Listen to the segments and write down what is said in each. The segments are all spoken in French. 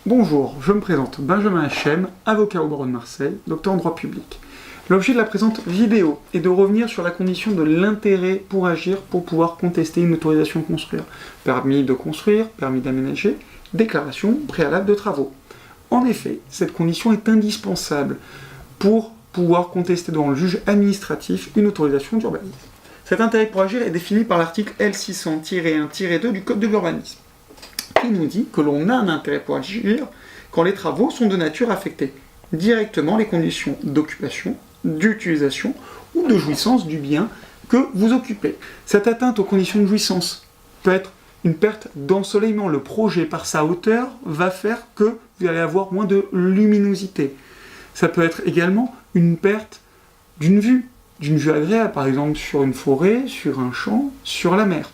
Bonjour, je me présente Benjamin Hachem, avocat au barreau de Marseille, docteur en droit public. L'objet de la présente vidéo est de revenir sur la condition de l'intérêt pour agir pour pouvoir contester une autorisation de construire. Permis de construire, permis d'aménager, déclaration préalable de travaux. En effet, cette condition est indispensable pour pouvoir contester devant le juge administratif une autorisation d'urbanisme. Cet intérêt pour agir est défini par l'article L600-1-2 du Code de l'urbanisme, qui nous dit que l'on a un intérêt pour agir quand les travaux sont de nature à affecter directement les conditions d'occupation, d'utilisation ou de jouissance du bien que vous occupez. Cette atteinte aux conditions de jouissance peut être une perte d'ensoleillement. Le projet, par sa hauteur, va faire que vous allez avoir moins de luminosité. Ça peut être également une perte d'une vue agréable, par exemple sur une forêt, sur un champ, sur la mer.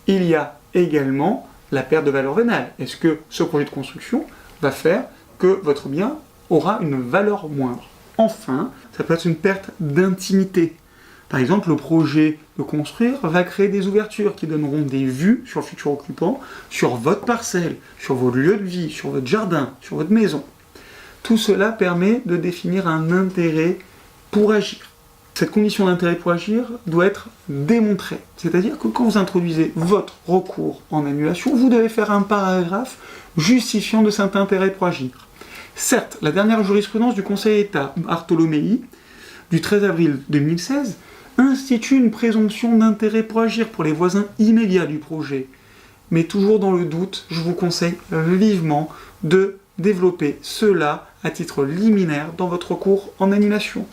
Il y a également la perte de valeur vénale. Est-ce que ce projet de construction va faire que votre bien aura une valeur moindre? Enfin, ça peut être une perte d'intimité. Par exemple, le projet de construire va créer des ouvertures qui donneront des vues sur le futur occupant, sur votre parcelle, sur vos lieux de vie, sur votre jardin, sur votre maison. Tout cela permet de définir un intérêt pour agir. Cette condition d'intérêt pour agir doit être démontrée. C'est-à-dire que quand vous introduisez votre recours en annulation, vous devez faire un paragraphe justifiant de cet intérêt pour agir. Certes, la dernière jurisprudence du Conseil d'État, Bartholomei, du 13 avril 2016, institue une présomption d'intérêt pour agir pour les voisins immédiats du projet. Mais toujours dans le doute, je vous conseille vivement de développer cela à titre liminaire dans votre recours en annulation.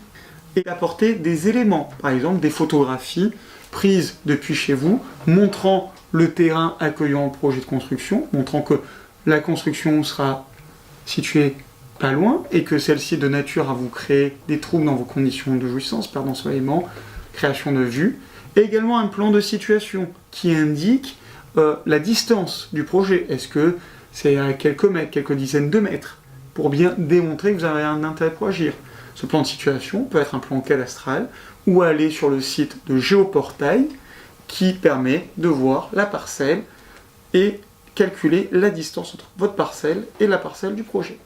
Et d'apporter des éléments, par exemple des photographies prises depuis chez vous, montrant le terrain accueillant le projet de construction, montrant que la construction sera située pas loin et que celle-ci est de nature à vous créer des troubles dans vos conditions de jouissance, perte d'ensoleillement, création de vue, et également un plan de situation qui indique la distance du projet. Est-ce que c'est à quelques mètres, quelques dizaines de mètres, pour bien démontrer que vous avez un intérêt pour agir. Ce plan de situation peut être un plan cadastral ou aller sur le site de Géoportail qui permet de voir la parcelle et calculer la distance entre votre parcelle et la parcelle du projet.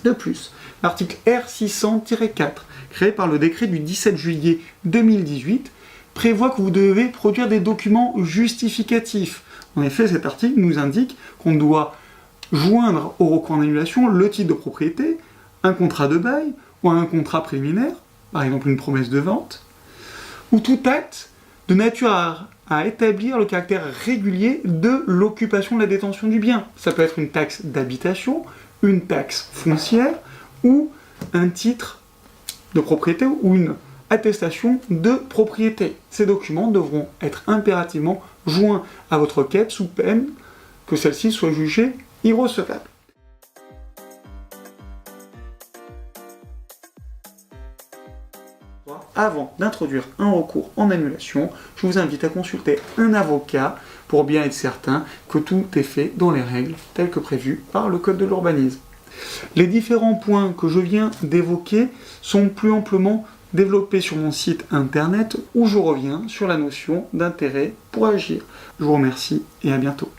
De plus, l'article R600-4, créé par le décret du 17 juillet 2018, prévoit que vous devez produire des documents justificatifs. En effet, cet article nous indique qu'on doit joindre au recours en annulation le titre de propriété, un contrat de bail ou un contrat préliminaire, par exemple une promesse de vente, ou tout acte de nature à établir le caractère régulier de l'occupation de la détention du bien. Ça peut être une taxe d'habitation, une taxe foncière ou un titre de propriété ou une attestation de propriété. Ces documents devront être impérativement joints à votre requête sous peine que celle-ci soit jugée irrecevable. Avant d'introduire un recours en annulation, je vous invite à consulter un avocat pour bien être certain que tout est fait dans les règles telles que prévues par le Code de l'urbanisme. Les différents points que je viens d'évoquer sont plus amplement développés sur mon site internet où je reviens sur la notion d'intérêt pour agir. Je vous remercie et à bientôt.